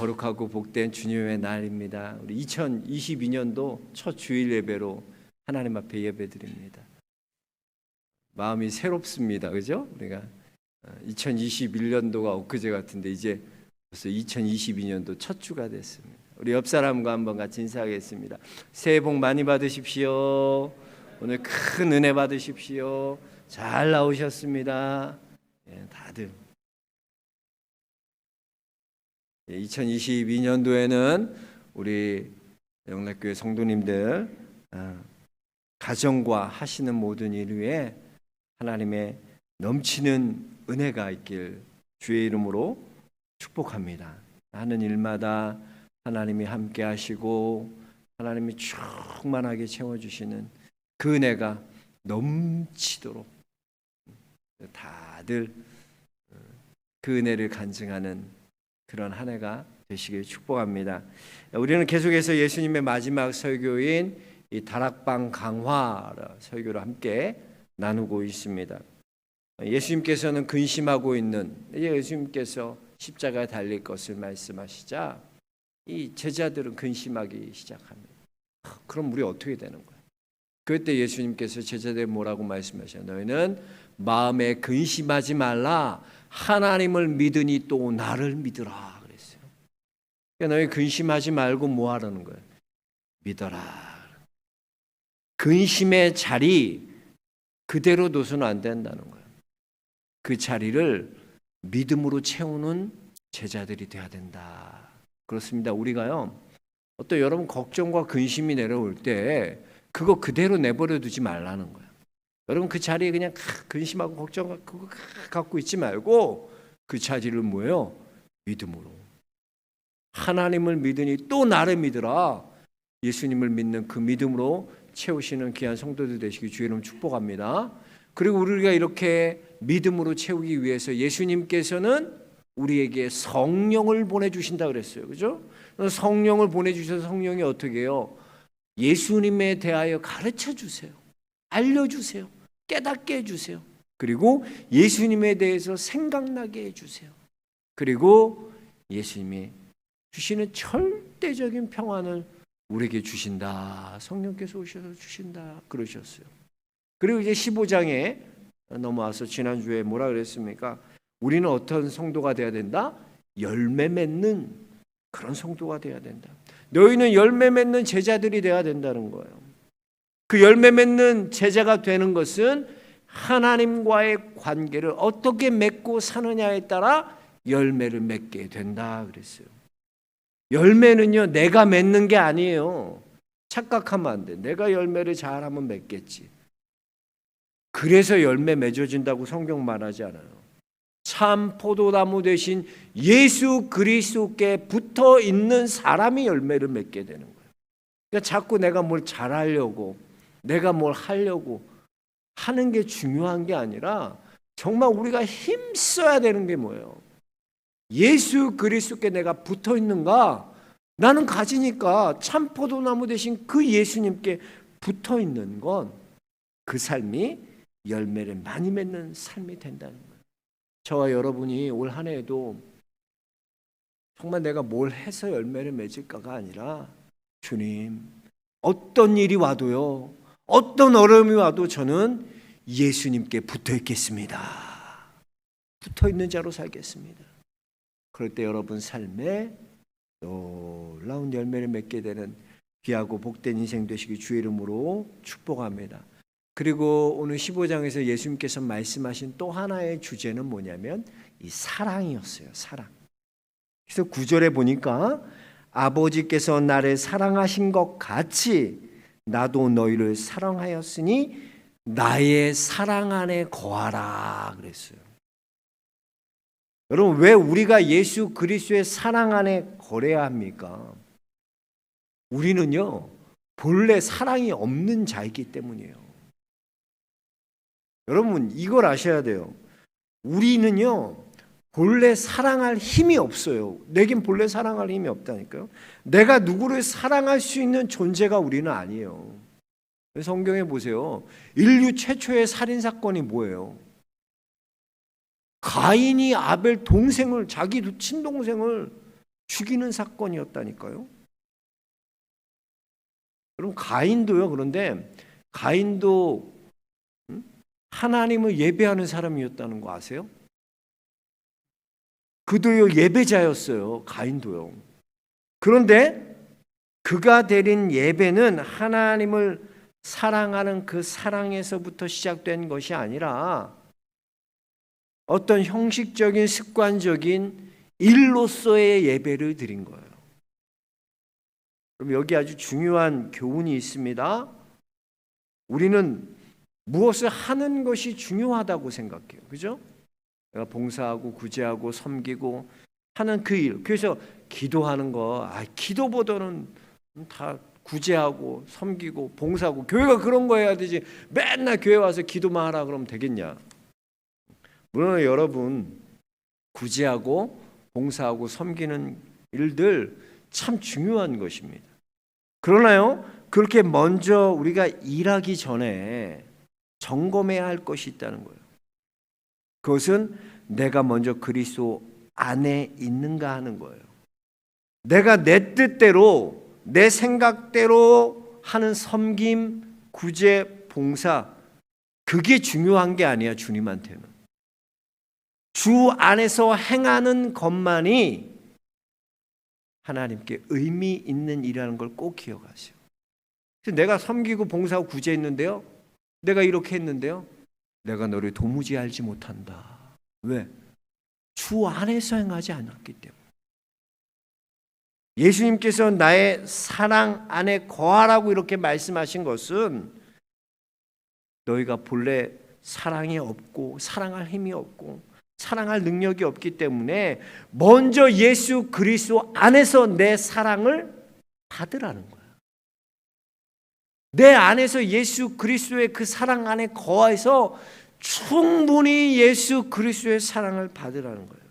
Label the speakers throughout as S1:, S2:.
S1: 거룩하고 복된 주님의 날입니다. 우리 2022년도 첫 주일 예배로 하나님 앞에 예배드립니다. 마음이 새롭습니다. 그죠? 우리가 2021년도가 엊그제 같은데 이제 벌써 2022년도 첫 주가 됐습니다. 우리 옆 사람과 한번 같이 인사하겠습니다. 새해 복 많이 받으십시오. 오늘 큰 은혜 받으십시오. 잘 나오셨습니다. 다들 2022년도에는 우리 영락교회 성도님들 가정과 하시는 모든 일 위에 하나님의 넘치는 은혜가 있길 주의 이름으로 축복합니다. 하는 일마다 하나님이 함께 하시고 하나님이 충만하게 채워주시는 그 은혜가 넘치도록 다들 그 은혜를 간증하는 그런 한 해가 되시길 축복합니다. 우리는 계속해서 예수님의 마지막 설교인 이 다락방 강화 설교를 함께 나누고 있습니다. 예수님께서는 근심하고 있는 예수님께서 십자가에 달릴 것을 말씀하시자 이 제자들은 근심하기 시작합니다. 그럼 우리 어떻게 되는 거야? 그때 예수님께서 제자들 뭐라고 말씀하셔요? 너희는 마음에 근심하지 말라. 하나님을 믿으니 또 나를 믿으라 그랬어요. 그러니까 너희 근심하지 말고 뭐 하라는 거예요? 믿어라. 근심의 자리 그대로 둬서는 안 된다는 거예요. 그 자리를 믿음으로 채우는 제자들이 돼야 된다. 그렇습니다. 우리가요, 어떤 여러분 걱정과 근심이 내려올 때 그거 그대로 내버려 두지 말라는 거예요. 여러분 그 자리에 그냥 근심하고 걱정하고 그거 갖고 있지 말고 그 자리를 뭐예요? 믿음으로. 하나님을 믿으니 또 나를 믿으라. 예수님을 믿는 그 믿음으로 채우시는 귀한 성도들 되시기 주의 이름 축복합니다. 그리고 우리가 이렇게 믿음으로 채우기 위해서 예수님께서는 우리에게 성령을 보내주신다 그랬어요. 그죠? 성령을 보내주셔서 성령이 어떻게 해요? 예수님에 대하여 가르쳐 주세요. 알려주세요. 깨닫게 해주세요. 그리고 예수님에 대해서 생각나게 해주세요. 그리고 예수님이 주시는 절대적인 평안을 우리에게 주신다. 성령께서 오셔서 주신다. 그러셨어요. 그리고 이제 15장에 넘어와서 지난주에 뭐라 그랬습니까? 우리는 어떤 성도가 돼야 된다? 열매 맺는 그런 성도가 돼야 된다. 너희는 열매 맺는 제자들이 돼야 된다는 거예요. 그 열매 맺는 제자가 되는 것은 하나님과의 관계를 어떻게 맺고 사느냐에 따라 열매를 맺게 된다 그랬어요. 열매는요, 내가 맺는 게 아니에요. 착각하면 안 돼. 내가 열매를 잘하면 맺겠지. 그래서 열매 맺어진다고 성경 말하지 않아요. 참 포도나무 대신 예수 그리스도께 붙어 있는 사람이 열매를 맺게 되는 거예요. 그러니까 자꾸 내가 뭘 잘하려고 내가 뭘 하려고 하는 게 중요한 게 아니라 정말 우리가 힘써야 되는 게 뭐예요? 예수 그리스도께 내가 붙어 있는가? 나는 가지니까 참 포도나무 대신 그 예수님께 붙어 있는 건 그 삶이 열매를 많이 맺는 삶이 된다는 거예요. 저와 여러분이 올 한 해에도 정말 내가 뭘 해서 열매를 맺을까가 아니라 주님, 어떤 일이 와도요, 어떤 어려움이 와도 저는 예수님께 붙어 있겠습니다. 붙어 있는 자로 살겠습니다. 그럴 때 여러분 삶에 놀라운 열매를 맺게 되는 귀하고 복된 인생 되시기 주의 이름으로 축복합니다. 그리고 오늘 15장에서 예수님께서 말씀하신 또 하나의 주제는 뭐냐면 이 사랑이었어요. 사랑. 그래서 9절에 보니까 아버지께서 나를 사랑하신 것 같이 나도 너희를 사랑하였으니 나의 사랑 안에 거하라 그랬어요. 여러분 왜 우리가 예수 그리스도의 사랑 안에 거해야 합니까? 우리는요 본래 사랑이 없는 자이기 때문이에요. 여러분 이걸 아셔야 돼요. 우리는요 본래 사랑할 힘이 없어요. 내겐 본래 사랑할 힘이 없다니까요. 내가 누구를 사랑할 수 있는 존재가 우리는 아니에요. 성경에 보세요. 인류 최초의 살인사건이 뭐예요? 가인이 아벨 동생을, 자기 친동생을 죽이는 사건이었다니까요. 그럼 가인도요. 그런데 가인도 하나님을 예배하는 사람이었다는 거 아세요? 그도요 예배자였어요. 가인도요. 그런데 그가 드린 예배는 하나님을 사랑하는 그 사랑에서부터 시작된 것이 아니라 어떤 형식적인 습관적인 일로서의 예배를 드린 거예요. 그럼 여기 아주 중요한 교훈이 있습니다. 우리는 무엇을 하는 것이 중요하다고 생각해요. 그죠? 내가 봉사하고 구제하고 섬기고 하는 그 일. 그래서 기도하는 거, 기도보다는 다 구제하고 섬기고 봉사하고 교회가 그런 거 해야 되지. 맨날 교회 와서 기도만 하라 그러면 되겠냐? 물론 여러분 구제하고 봉사하고 섬기는 일들 참 중요한 것입니다. 그러나요, 그렇게 먼저 우리가 일하기 전에 점검해야 할 것이 있다는 거예요. 그것은 내가 먼저 그리스도 안에 있는가 하는 거예요. 내가 내 뜻대로 내 생각대로 하는 섬김, 구제, 봉사, 그게 중요한 게 아니야. 주님한테는 주 안에서 행하는 것만이 하나님께 의미 있는 일이라는 걸 꼭 기억하세요. 그래서 내가 섬기고 봉사하고 구제했는데요, 내가 이렇게 했는데요, 내가 너를 도무지 알지 못한다. 왜? 주 안에서 행하지 않았기 때문에. 예수님께서 나의 사랑 안에 거하라고 이렇게 말씀하신 것은 너희가 본래 사랑이 없고 사랑할 힘이 없고 사랑할 능력이 없기 때문에 먼저 예수 그리스도 안에서 내 사랑을 받으라는 거야. 내 안에서 예수 그리스도의 그 사랑 안에 거해서 충분히 예수 그리스도의 사랑을 받으라는 거예요.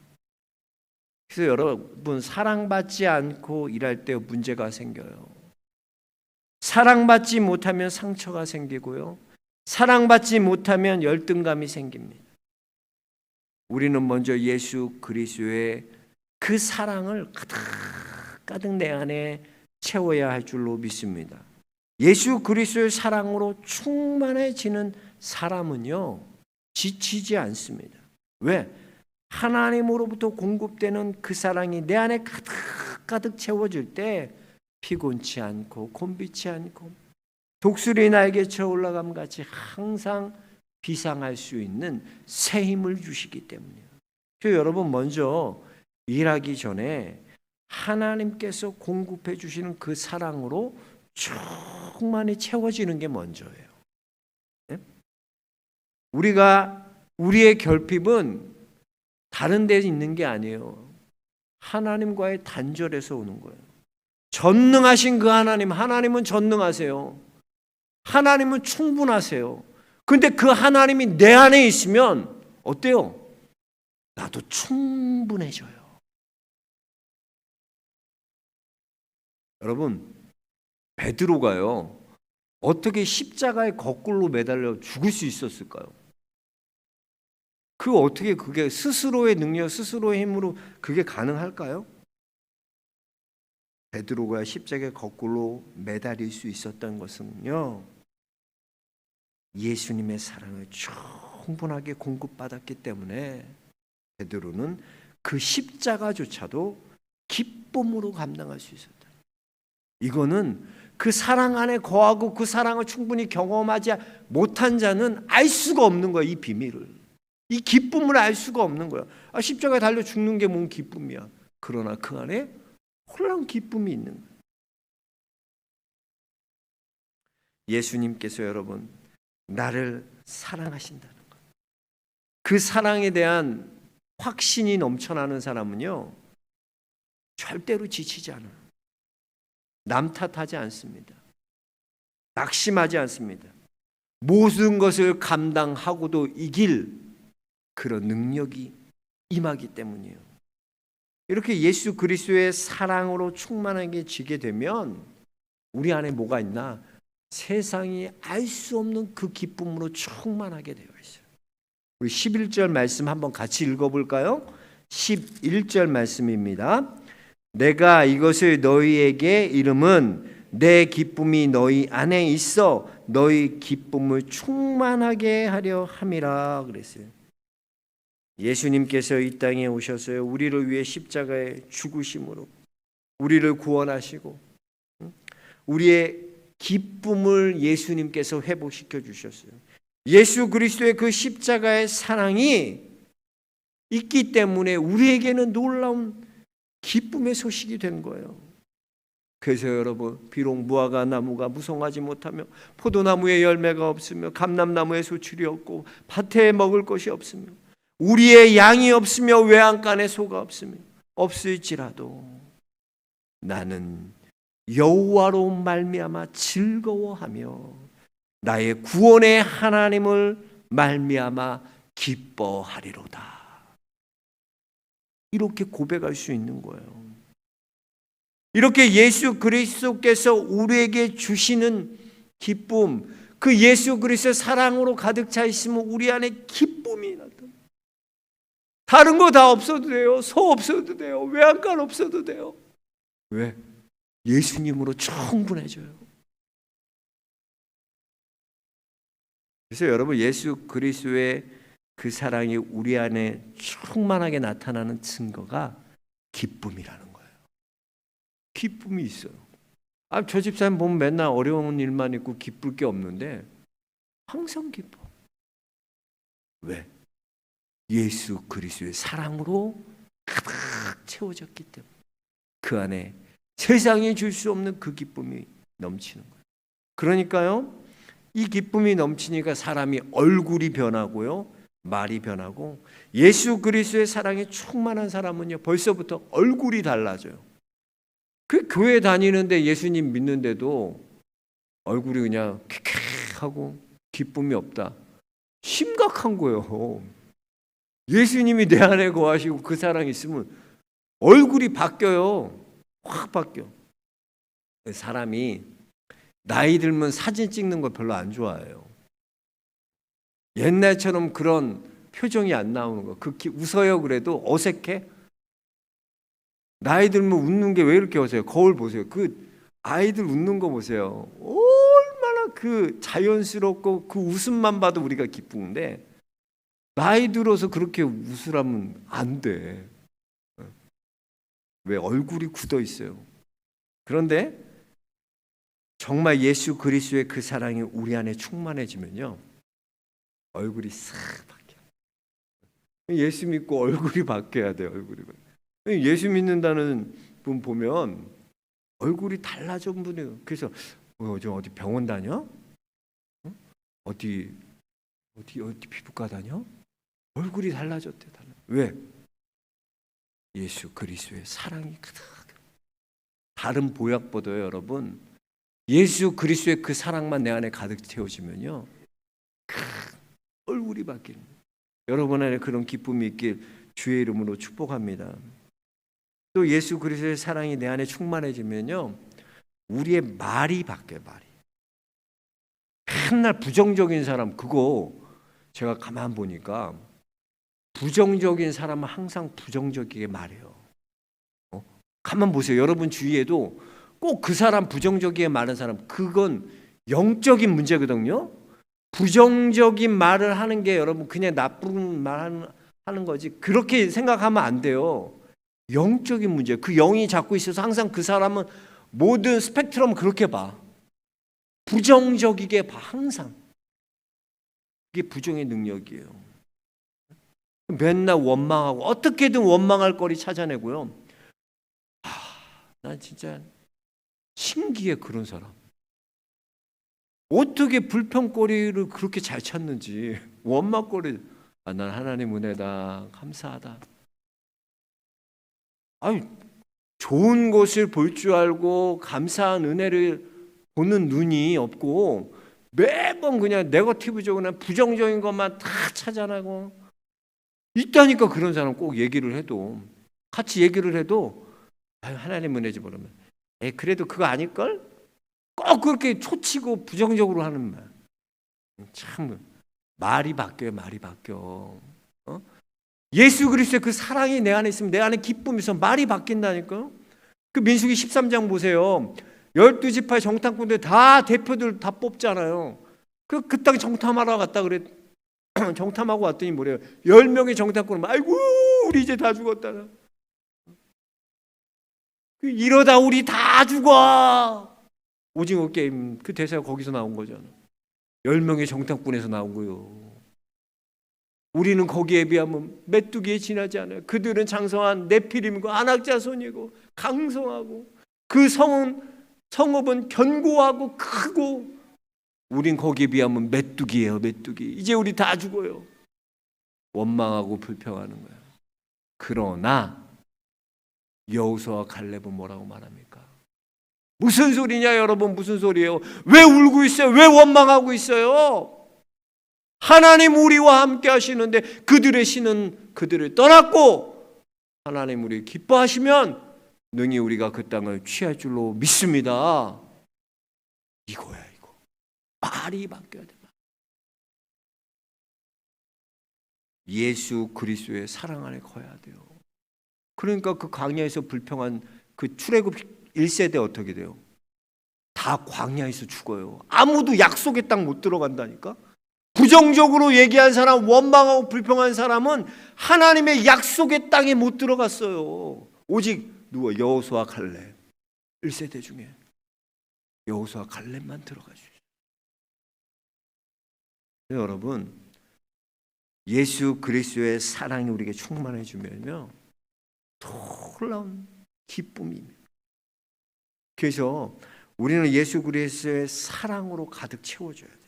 S1: 그래서 여러분, 사랑받지 않고 일할 때 문제가 생겨요. 사랑받지 못하면 상처가 생기고요, 사랑받지 못하면 열등감이 생깁니다. 우리는 먼저 예수 그리스도의 그 사랑을 가득 내 안에 채워야 할 줄로 믿습니다. 예수 그리스도의 사랑으로 충만해지는 사람은요, 지치지 않습니다. 왜? 하나님으로부터 공급되는 그 사랑이 내 안에 가득 채워질 때 피곤치 않고 곤비치 않고 독수리 날개쳐 올라감 같이 항상 비상할 수 있는 새 힘을 주시기 때문이에요. 그래서 여러분, 먼저 일하기 전에 하나님께서 공급해 주시는 그 사랑으로 충만히 채워지는 게 먼저예요. 네? 우리의 결핍은 다른 데 있는 게 아니에요. 하나님과의 단절에서 오는 거예요. 전능하신 그 하나님은 전능하세요. 하나님은 충분하세요. 근데 그 하나님이 내 안에 있으면 어때요? 나도 충분해져요. 여러분, 베드로가요, 어떻게 십자가에 거꾸로 매달려 죽을 수 있었을까요? 어떻게 그게 스스로의 능력, 스스로의 힘으로 그게 가능할까요? 베드로가 십자가에 거꾸로 매달릴 수 있었던 것은요, 예수님의 사랑을 충분하게 공급받았기 때문에 베드로는 그 십자가조차도 기쁨으로 감당할 수 있었다. 이거는 그 사랑 안에 거하고 그 사랑을 충분히 경험하지 못한 자는 알 수가 없는 거예요. 이 비밀을, 이 기쁨을 알 수가 없는 거예요. 십자가에 달려 죽는 게 뭔 기쁨이야. 그러나 그 안에 홀랑 기쁨이 있는 거예요. 예수님께서 여러분, 나를 사랑하신다는 것, 그 사랑에 대한 확신이 넘쳐나는 사람은요, 절대로 지치지 않아요. 남 탓하지 않습니다. 낙심하지 않습니다. 모든 것을 감당하고도 이길 그런 능력이 임하기 때문이에요. 이렇게 예수 그리스도의 사랑으로 충만하게 지게 되면 우리 안에 뭐가 있나? 세상이 알 수 없는 그 기쁨으로 충만하게 되어 있어요. 우리 11절 말씀 한번 같이 읽어볼까요? 11절 말씀입니다. 내가 이것을 너희에게 이름은 내 기쁨이 너희 안에 있어 너희 기쁨을 충만하게 하려 함이라 그랬어요. 예수님께서 이 땅에 오셔서요, 우리를 위해 십자가에 죽으심으로 우리를 구원하시고 우리의 기쁨을 예수님께서 회복시켜 주셨어요. 예수 그리스도의 그 십자가의 사랑이 있기 때문에 우리에게는 놀라운 기쁨의 소식이 된 거예요. 그래서 여러분, 비록 무화과 나무가 무성하지 못하며 포도나무에 열매가 없으며 감람나무에 소출이 없고 밭에 먹을 것이 없으며 우리의 양이 없으며 외양간에 소가 없으며 없을지라도 나는 여호와로 말미암아 즐거워하며 나의 구원의 하나님을 말미암아 기뻐하리로다. 이렇게 고백할 수 있는 거예요. 이렇게 예수 그리스도께서 우리에게 주시는 기쁨, 그 예수 그리스도의 사랑으로 가득 차 있으면 우리 안에 기쁨이 나타나요. 다른 거 다 없어도 돼요. 소 없어도 돼요. 외양간 없어도 돼요. 왜? 예수님으로 충분해져요. 그래서 여러분, 예수 그리스도의 그 사랑이 우리 안에 충만하게 나타나는 증거가 기쁨이라는 거예요. 기쁨이 있어요. 저 집사님 보면 맨날 어려운 일만 있고 기쁠 게 없는데 항상 기뻐. 왜? 예수 그리스도의 사랑으로 가득 채워졌기 때문에 그 안에 세상이 줄 수 없는 그 기쁨이 넘치는 거예요. 그러니까요, 이 기쁨이 넘치니까 사람이 얼굴이 변하고요, 말이 변하고, 예수 그리스도의 사랑에 충만한 사람은요 벌써부터 얼굴이 달라져요. 그 교회 다니는데 예수님 믿는데도 얼굴이 그냥 쾌쾌하고 기쁨이 없다. 심각한 거예요. 예수님이 내 안에 거하시고 그 사랑이 있으면 얼굴이 바뀌어요. 확 바뀌어. 사람이 나이 들면 사진 찍는 거 별로 안 좋아해요. 옛날처럼 그런 표정이 안 나오는 거. 웃어요 그래도 어색해. 나이 들면 웃는 게 왜 이렇게 어색해요? 거울 보세요. 그 아이들 웃는 거 보세요. 얼마나 그 자연스럽고 그 웃음만 봐도 우리가 기쁜데 나이 들어서 그렇게 웃으라면 안 돼. 왜? 얼굴이 굳어 있어요. 그런데 정말 예수 그리스도의 그 사랑이 우리 안에 충만해지면요 얼굴이 싹 바뀌어. 예수 믿고 얼굴이 바뀌어야 돼요. 얼굴이. 예수 믿는다는 분 보면 얼굴이 달라진 분이에요. 그래서 어디 병원 다녀? 어디 피부과 다녀? 얼굴이 달라졌대. 왜? 예수 그리스도의 사랑이 가득. 다른 보약보다요, 여러분, 예수 그리스도의 그 사랑만 내 안에 가득 채워지면요 얼굴이 바뀌는 거예요. 여러분 안에 그런 기쁨이 있길 주의 이름으로 축복합니다. 또 예수 그리스도의 사랑이 내 안에 충만해지면요 우리의 말이 바뀌어요. 말이. 맨날 부정적인 사람, 그거 제가 가만 보니까 부정적인 사람은 항상 부정적이게 말해요. 가만 보세요. 여러분 주위에도 꼭 그 사람 부정적이게 말하는 사람, 그건 영적인 문제거든요. 부정적인 말을 하는 게 여러분 그냥 나쁜 말 하는 거지, 그렇게 생각하면 안 돼요. 영적인 문제, 그 영이 잡고 있어서 항상 그 사람은 모든 스펙트럼 그렇게 봐. 부정적이게 봐. 항상. 그게 부정의 능력이에요. 맨날 원망하고 어떻게든 원망할 거리 찾아내고요. 난 진짜 신기해. 그런 사람 어떻게 불평거리를 그렇게 잘 찾는지. 원망거리. 난 하나님 은혜다, 감사하다. 아니, 좋은 것을 볼 줄 알고 감사한 은혜를 보는 눈이 없고 매번 그냥 네거티브적으로 부정적인 것만 다 찾아내고 있다니까. 그런 사람 꼭 얘기를 해도, 같이 얘기를 해도 하나님 은혜지 모르면 그래도 그거 아닐걸? 꼭 그렇게 초치고 부정적으로 하는 말. 참 말이 바뀌어요. 말이 바뀌어. 예수 그리스도의 그 사랑이 내 안에 있으면 내 안에 기쁨이 있어 말이 바뀐다니까요. 그 민수기 13장 보세요. 12지파의 정탐꾼들 다 대표들 다 뽑잖아요. 그 땅 정탐하러 갔다 그래. 정탐하고 왔더니 뭐래요? 10명의 정탐꾼은 아이고 우리 이제 다 죽었다. 이러다 우리 다 죽어. 오징어 게임 그 대사가 거기서 나온 거잖아. 10명의 정탐꾼에서 나온 거요. 우리는 거기에 비하면 메뚜기에 지나지 않아요. 그들은 장성한 네피림이고 안악자손이고 강성하고 그 성읍은 견고하고 크고 우린 거기에 비하면 메뚜기예요. 메뚜기. 이제 우리 다 죽어요. 원망하고 불평하는 거예요. 그러나 여호수아와 갈렙은 뭐라고 말합니까? 무슨 소리냐 여러분, 무슨 소리예요? 왜 울고 있어요? 왜 원망하고 있어요? 하나님 우리와 함께 하시는데 그들의 신은 그들을 떠났고 하나님 우리 기뻐하시면 능히 우리가 그 땅을 취할 줄로 믿습니다. 이거야 이거. 말이 바뀌어야 돼. 예수 그리스도의 사랑 안에 거해야 돼요. 그러니까 그 광야에서 불평한 그 출애굽 1세대 어떻게 돼요? 다 광야에서 죽어요. 아무도 약속의 땅 못 들어간다니까. 부정적으로 얘기한 사람, 원망하고 불평한 사람은 하나님의 약속의 땅에 못 들어갔어요. 오직 누가? 여호수아 갈렙. 1세대 중에 여호수아 갈렙만 들어가 주죠. 여러분, 예수 그리스도의 사랑이 우리에게 충만해 주면요 놀라운 기쁨입니다. 그래서 우리는 예수 그리스도의 사랑으로 가득 채워줘야 돼요.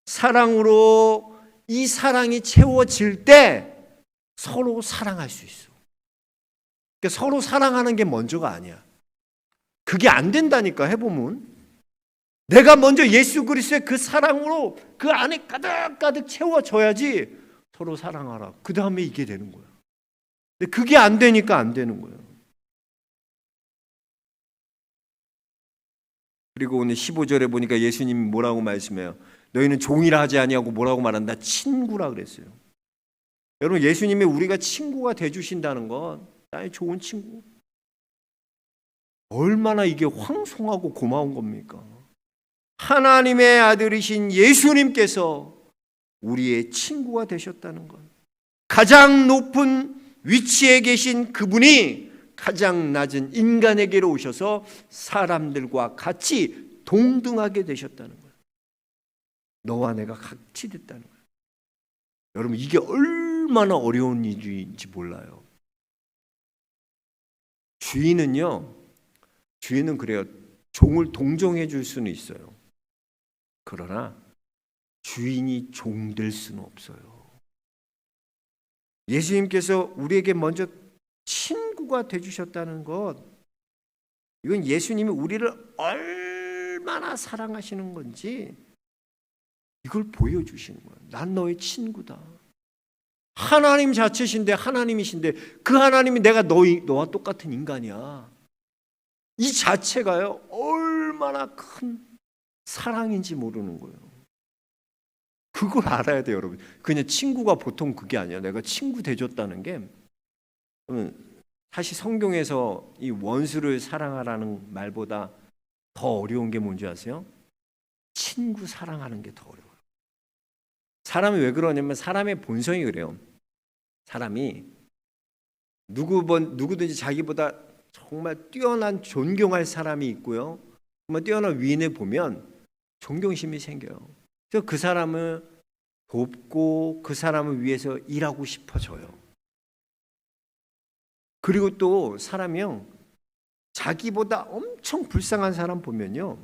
S1: 사랑으로 이 사랑이 채워질 때 서로 사랑할 수 있어. 그러니까 서로 사랑하는 게 먼저가 아니야. 그게 안 된다니까. 해보면 내가 먼저 예수 그리스도의 그 사랑으로 그 안에 가득가득 채워져야지 서로 사랑하라. 그 다음에 이게 되는 거야. 근데 그게 안 되니까 안 되는 거예요. 그리고 오늘 15절에 보니까 예수님이 뭐라고 말씀해요? 너희는 종이라 하지 아니하고 뭐라고 말한다? 친구라 그랬어요. 여러분, 예수님이 우리가 친구가 돼주신다는 건 나의 좋은 친구. 얼마나 이게 황송하고 고마운 겁니까? 하나님의 아들이신 예수님께서 우리의 친구가 되셨다는 것. 가장 높은 위치에 계신 그분이 가장 낮은 인간에게로 오셔서 사람들과 같이 동등하게 되셨다는 거예요. 너와 내가 같이 됐다는 거예요. 여러분, 이게 얼마나 어려운 일인지 몰라요. 주인은 그래요. 종을 동정해 줄 수는 있어요. 그러나 주인이 종 될 수는 없어요. 예수님께서 우리에게 먼저 친구가 되주셨다는 것, 이건 예수님이 우리를 얼마나 사랑하시는 건지 이걸 보여주시는 거예요. 난 너의 친구다. 하나님 자체신데, 하나님이신데 그 하나님이 내가 너와 똑같은 인간이야. 이 자체가요 얼마나 큰 사랑인지 모르는 거예요. 그걸 알아야 돼요, 여러분. 그냥 친구가 보통 그게 아니야. 내가 친구 돼줬다는 게, 사실 성경에서 이 원수를 사랑하라는 말보다 더 어려운 게 뭔지 아세요? 친구 사랑하는 게 더 어려워요. 사람이 왜 그러냐면 사람의 본성이 그래요. 사람이 누구든지 자기보다 정말 뛰어난 존경할 사람이 있고요, 정말 뛰어난 위인을 보면 존경심이 생겨요. 그래서 그 사람을 돕고 그 사람을 위해서 일하고 싶어져요. 그리고 또 사람이요, 자기보다 엄청 불쌍한 사람 보면요,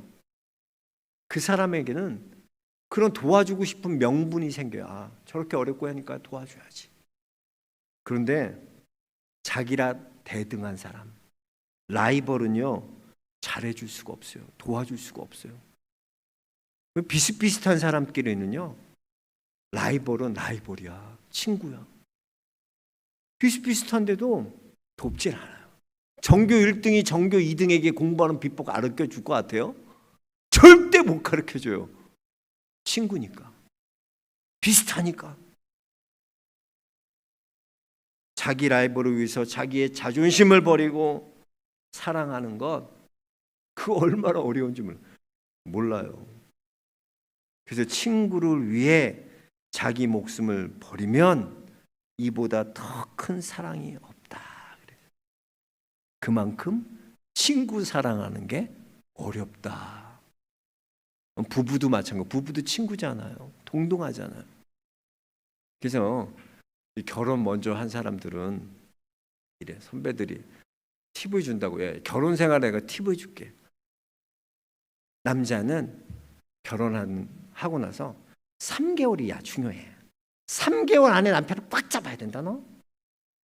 S1: 그 사람에게는 그런 도와주고 싶은 명분이 생겨요. 아, 저렇게 어렵고 하니까 도와줘야지. 그런데 자기라 대등한 사람, 라이벌은요 잘해줄 수가 없어요. 도와줄 수가 없어요. 비슷비슷한 사람끼리는요 라이벌은 라이벌이야, 친구야. 비슷비슷한데도 돕질 않아요. 전교 1등이 전교 2등에게 공부하는 비법 가르쳐줄 것 같아요? 절대 못 가르쳐줘요. 친구니까, 비슷하니까. 자기 라이벌을 위해서 자기의 자존심을 버리고 사랑하는 것, 그 얼마나 어려운지 몰라요. 그래서 친구를 위해 자기 목숨을 버리면 이보다 더 큰 사랑이 없다. 그만큼 친구 사랑하는 게 어렵다. 부부도 마찬가지. 부부도 친구잖아요. 동등하잖아요. 그래서 결혼 먼저 한 사람들은 이래, 선배들이 팁을 준다고 해. 결혼 생활에 내가 팁을 줄게. 남자는 결혼하고 나서 3개월이야 중요해. 3개월 안에 남편을 꽉 잡아야 된다. 너?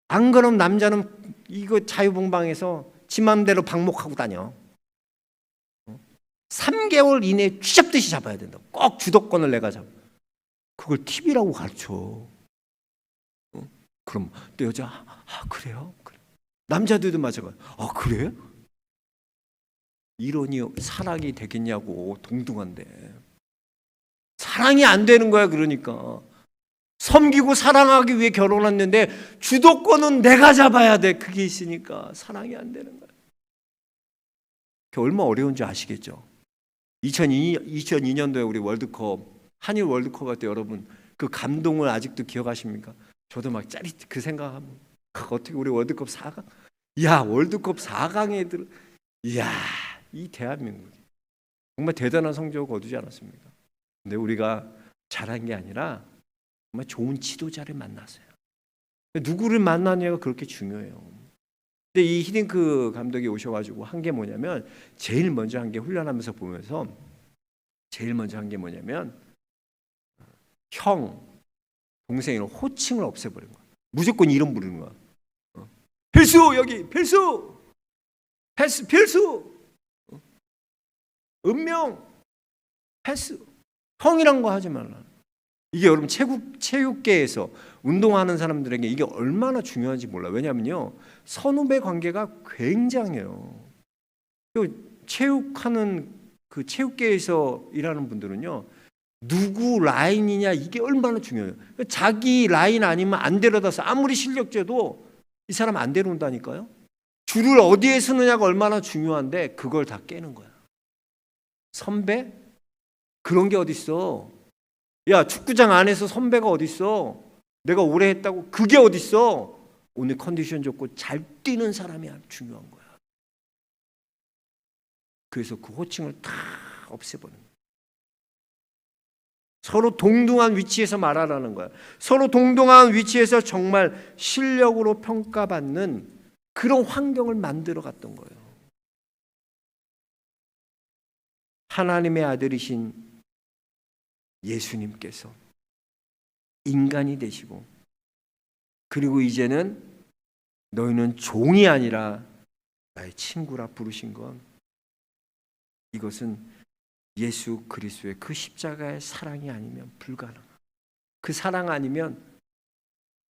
S1: 안 그러면 남자는 이거 자유분방해서 지 맘대로 방목하고 다녀. 3개월 이내에 쥐잡듯이 잡아야 된다. 꼭 주도권을 내가 잡아. 그걸 팁이라고 가르쳐. 그럼 또 여자 그래요? 그래. 남자들도 마찬가지. 그래? 이러니 사랑이 되겠냐고. 동등한데 사랑이 안 되는 거야. 그러니까 섬기고 사랑하기 위해 결혼했는데 주도권은 내가 잡아야 돼. 그게 있으니까 사랑이 안 되는 거야. 그게 얼마나 어려운지 아시겠죠? 2002년도에 우리 월드컵, 한일 월드컵 할 때 여러분 그 감동을 아직도 기억하십니까? 저도 막 짜릿 그 생각하면 어떻게 우리 월드컵 4강? 야, 월드컵 4강에 들어. 이야, 이 대한민국이 정말 대단한 성적을 거두지 않았습니까? 근데 우리가 잘한 게 아니라 정말 좋은 지도자를 만났어요. 누구를 만나냐가 그렇게 중요해요. 근데 이 히딩크 감독이 오셔가지고 한 게 뭐냐면 제일 먼저 한 게 훈련하면서 보면서 제일 먼저 한 게 뭐냐면 형, 동생이랑 호칭을 없애버린 거야. 무조건 이름 부르는 거야. 필수 여기 필수 패스 필수 은명 패스 형이란 거 하지 말라. 이게 여러분 체육계에서 운동하는 사람들에게 이게 얼마나 중요한지 몰라요. 왜냐하면요 선후배 관계가 굉장해요. 체육하는 그 체육계에서 일하는 분들은요 누구 라인이냐 이게 얼마나 중요해요. 자기 라인 아니면 안 데려다서 아무리 실력제도 이 사람 안 데려온다니까요. 줄을 어디에 서느냐가 얼마나 중요한데 그걸 다 깨는 거야. 선배? 그런 게 어딨어. 야, 축구장 안에서 선배가 어딨어. 내가 오래 했다고 그게 어딨어. 오늘 컨디션 좋고 잘 뛰는 사람이 중요한 거야. 그래서 그 호칭을 다 없애버리는 거야. 서로 동등한 위치에서 말하라는 거야. 서로 동등한 위치에서 정말 실력으로 평가받는 그런 환경을 만들어 갔던 거예요. 하나님의 아들이신 예수님께서 인간이 되시고 그리고 이제는 너희는 종이 아니라 나의 친구라 부르신 건 이것은 예수 그리스도의 그 십자가의 사랑이 아니면 불가능한. 그 사랑 아니면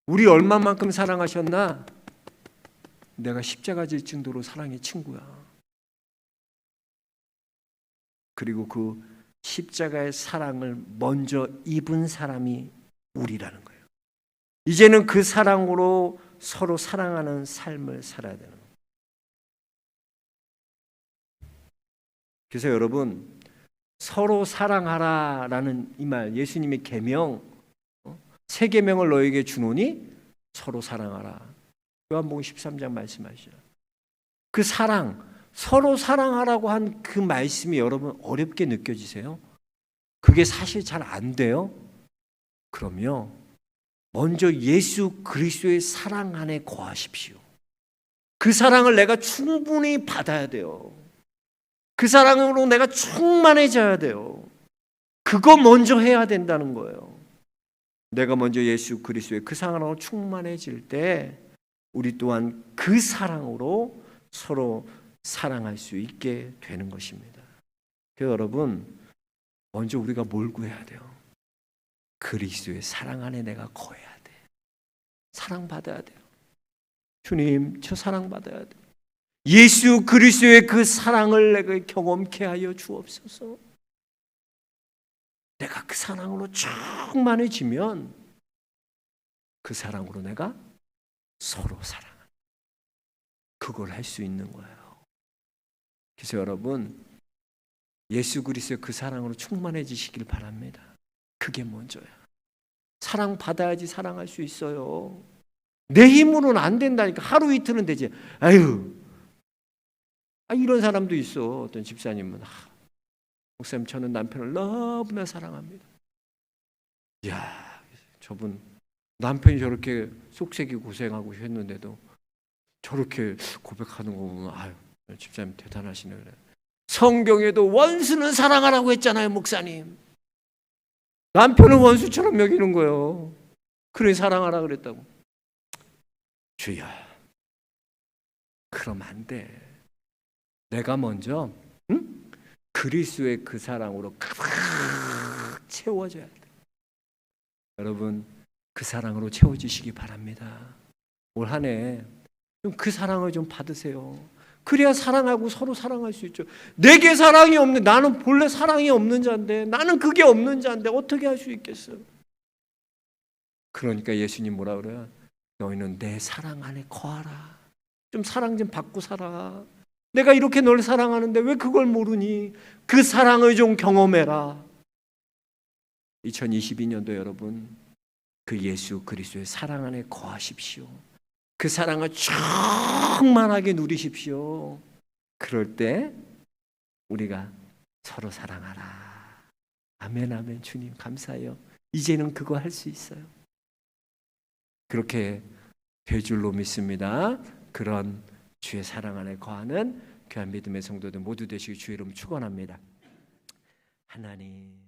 S1: 우리 얼마만큼 사랑하셨나? 내가 십자가 질 정도로 사랑의 친구야. 그리고 그 십자가의 사랑을 먼저 입은 사람이 우리라는 거예요. 이제는 그 사랑으로 서로 사랑하는 삶을 살아야 되는 거예요. 그래서 여러분 서로 사랑하라라는 이 말 예수님의 계명 세 계명을 너에게 주노니 서로 사랑하라. 요한복음 13장 말씀하시죠. 그 사랑 서로 사랑하라고 한 그 말씀이 여러분 어렵게 느껴지세요? 그게 사실 잘 안 돼요? 그럼요. 먼저 예수 그리스도의 사랑 안에 거하십시오. 그 사랑을 내가 충분히 받아야 돼요. 그 사랑으로 내가 충만해져야 돼요. 그거 먼저 해야 된다는 거예요. 내가 먼저 예수 그리스도의 그 사랑으로 충만해질 때 우리 또한 그 사랑으로 서로 사랑할 수 있게 되는 것입니다. 그래서 여러분 먼저 우리가 뭘 구해야 돼요? 그리스도의 사랑 안에 내가 거해야 돼. 사랑받아야 돼요. 주님 저 사랑받아야 돼. 예수 그리스도의 그 사랑을 내가 경험케 하여 주옵소서. 내가 그 사랑으로 충만해지면 그 사랑으로 내가 서로 사랑하는 그걸 할 수 있는 거예요. 그래서 여러분 예수 그리스도의 그 사랑으로 충만해지시길 바랍니다. 그게 먼저야. 사랑 받아야지 사랑할 수 있어요. 내 힘으로는 안 된다니까. 하루 이틀은 되지. 아유, 이런 사람도 있어. 어떤 집사님은 목사님 저는 남편을 너무나 사랑합니다. 이야, 저분 남편이 저렇게 속색이 고생하고 했는데도 저렇게 고백하는 거 보면 아유, 집사님 대단하시네. 그래. 성경에도 원수는 사랑하라고 했잖아요, 목사님. 남편은 원수처럼 여기는 거예요. 그래 사랑하라 그랬다고. 주여, 그럼 안 돼. 내가 먼저 그리스도의 그 사랑으로 가득 채워져야 돼. 여러분 그 사랑으로 채워지시기 바랍니다. 올 한 해 좀 그 사랑을 좀 받으세요. 그래야 사랑하고 서로 사랑할 수 있죠. 내게 사랑이 없는, 나는 본래 사랑이 없는 자인데, 나는 그게 없는 자인데 어떻게 할 수 있겠어요? 그러니까 예수님 뭐라 그래요? 너희는 내 사랑 안에 거하라. 좀 사랑 좀 받고 살아. 내가 이렇게 널 사랑하는데 왜 그걸 모르니? 그 사랑을 좀 경험해라. 2022년도 여러분 그 예수 그리스도의 사랑 안에 거하십시오. 그 사랑을 충만하게 누리십시오. 그럴 때 우리가 서로 사랑하라. 아멘 아멘. 주님 감사해요. 이제는 그거 할 수 있어요. 그렇게 될 줄로 믿습니다. 그런 주의 사랑 안에 거하는 귀한 믿음의 성도들 모두 되시기 주의 이름 축원합니다. 하나님